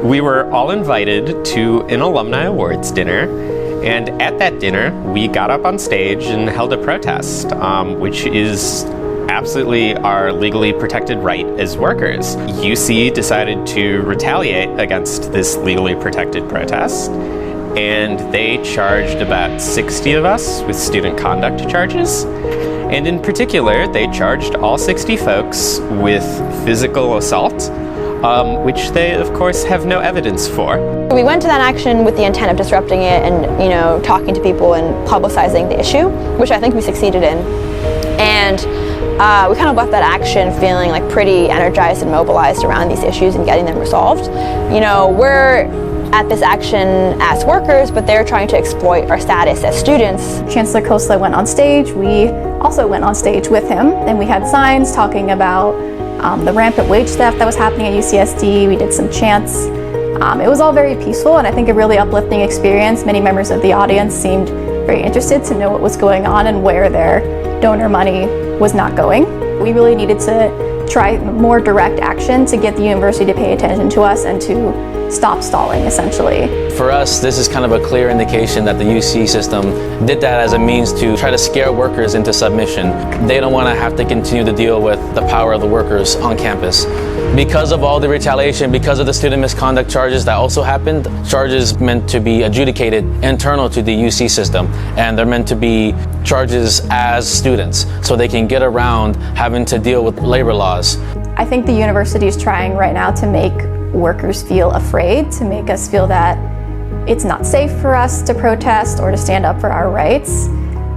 We were all invited to an alumni awards dinner, and at that dinner, we got up on stage and held a protest, which is absolutely our legally protected right as workers. UC decided to retaliate against this legally protected protest, and they charged about 60 of us with student conduct charges. And in particular, they charged all 60 folks with physical assault, which they, of course, have no evidence for. We went to that action with the intent of disrupting it and, talking to people and publicizing the issue, which I think we succeeded in. And we kind of left that action feeling like pretty energized and mobilized around these issues and getting them resolved. We're at this action as workers, but they're trying to exploit our status as students. Chancellor Khosla went on stage. We also went on stage with him, and we had signs talking about the rampant wage theft that was happening at UCSD. We did some chants. It was all very peaceful, and I think a really uplifting experience. Many members of the audience seemed very interested to know what was going on and where their donor money was not going. We really needed to try more direct action to get the university to pay attention to us and to stop stalling, essentially. For us, this is kind of a clear indication that the UC system did that as a means to try to scare workers into submission. They don't want to have to continue to deal with the power of the workers on campus. Because of all the retaliation, because of the student misconduct charges that also happened, charges meant to be adjudicated internal to the UC system, and they're meant to be charges as students, so they can get around having to deal with labor laws. I think the university is trying right now to make workers feel afraid, to make us feel that it's not safe for us to protest or to stand up for our rights.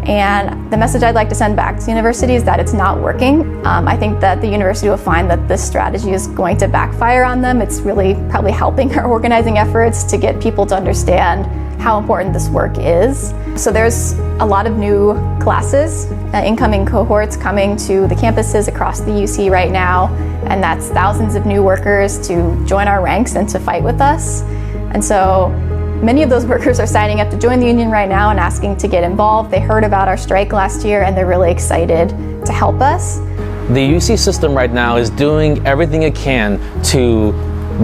And the message I'd like to send back to the university is that it's not working. I think that the university will find that this strategy is going to backfire on them. It's really probably helping our organizing efforts to get people to understand how important this work is. So there's a lot of new classes, incoming cohorts coming to the campuses across the UC right now, and that's thousands of new workers to join our ranks and to fight with us. And so many of those workers are signing up to join the union right now and asking to get involved. They heard about our strike last year and they're really excited to help us. The UC system right now is doing everything it can to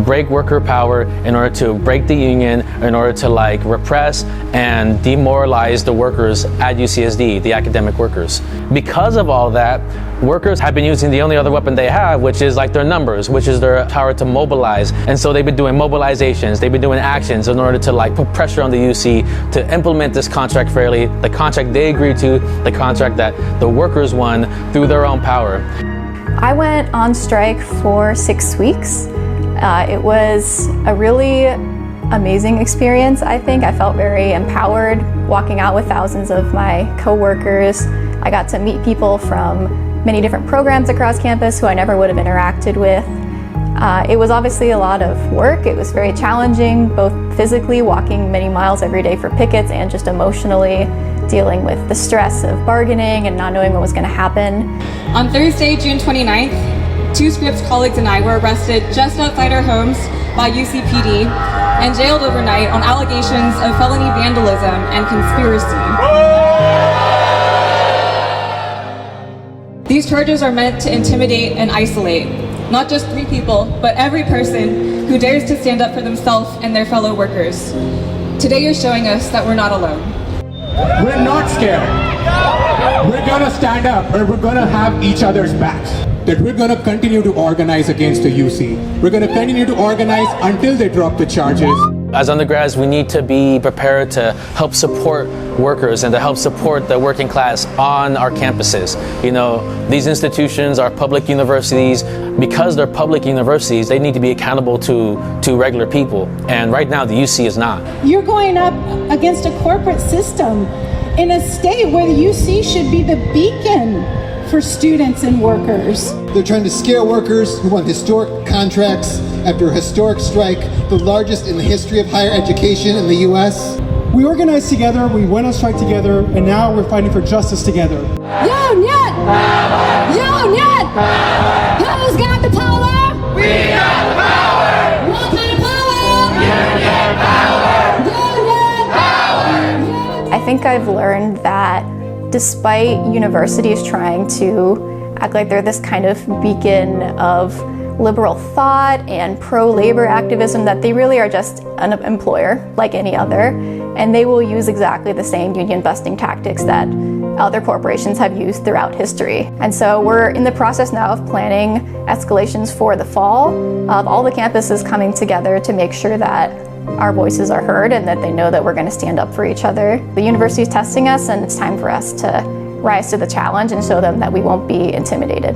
break worker power, in order to break the union, in order to repress and demoralize the workers at UCSD, the academic workers. Because of all that, workers have been using the only other weapon they have, which is their numbers, which is their power to mobilize. And so they've been doing mobilizations, they've been doing actions in order to put pressure on the UC to implement this contract fairly, the contract they agreed to, the contract that the workers won through their own power. I went on strike for 6 weeks. It was a really amazing experience, I think. I felt very empowered walking out with thousands of my coworkers. I got to meet people from many different programs across campus who I never would have interacted with. It was obviously a lot of work. It was very challenging, both physically walking many miles every day for pickets and just emotionally dealing with the stress of bargaining and not knowing what was going to happen. On Thursday, June 29th, 2 Scripps colleagues and I were arrested just outside our homes by UCPD and jailed overnight on allegations of felony vandalism and conspiracy. These charges are meant to intimidate and isolate, not just 3 people, but every person who dares to stand up for themselves and their fellow workers. Today you're showing us that we're not alone. We're not scared. We're gonna stand up and we're gonna have each other's backs. That we're gonna continue to organize against the UC. We're gonna continue to organize until they drop the charges. As undergrads, we need to be prepared to help support workers and to help support the working class on our campuses. These institutions are public universities. Because they're public universities, they need to be accountable to regular people. And right now, the UC is not. You're going up against a corporate system in a state where the UC should be the beacon for students and workers. They're trying to scare workers who want historic contracts after a historic strike, the largest in the history of higher education in the US. We organized together, we went on strike together, and now we're fighting for justice together. Union! Union! Who's got the power? We got the power! What kind of power? Union power! Union power! I think I've learned that despite universities trying to act like they're this kind of beacon of liberal thought and pro-labor activism that they really are just an employer like any other, and they will use exactly the same union busting tactics that other corporations have used throughout history. And so we're in the process now of planning escalations for the fall of all the campuses coming together to make sure that our voices are heard and that they know that we're going to stand up for each other. The university is testing us, and it's time for us to rise to the challenge and show them that we won't be intimidated.